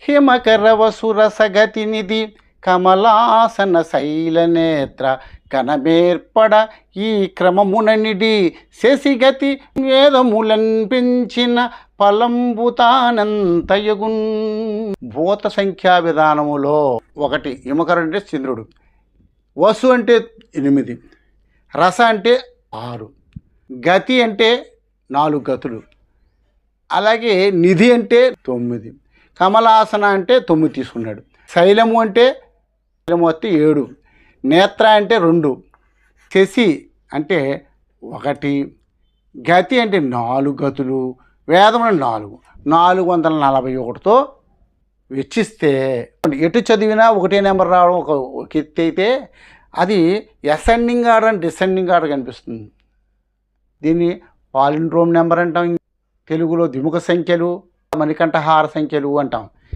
హిమకరవసురసగతినిధి కమలాసన శైలనేత్ర కనమేర్పడ ఈ క్రమముననిడి శశిగతి వేదములన్ పెంచిన పలంబుతానంతయగున్. భూత సంఖ్యా విధానములో 1 హిమకరుడు అంటే చంద్రుడు, వసు అంటే 8, రస అంటే 6, గతి అంటే 4 గతులు, అలాగే నిధి అంటే 9, కమలాసన అంటే 9 తీసుకున్నాడు, శైలము అంటే 7, నేత్ర అంటే 2, శశి అంటే 1, గతి అంటే 4 గతులు, వేదములు 441తో వెచ్చిస్తే ఎటు చదివినా 1 నెంబర్ రావడం ఒక ఎత్తు అయితే, అది ascending order and descending order కనిపిస్తుంది. దీన్ని పాలిండ్రోమ్ నెంబర్ అంటాం, తెలుగులో ద్విముఖ సంఖ్యలు, మణికంఠహార సంఖ్యలు అంటాం.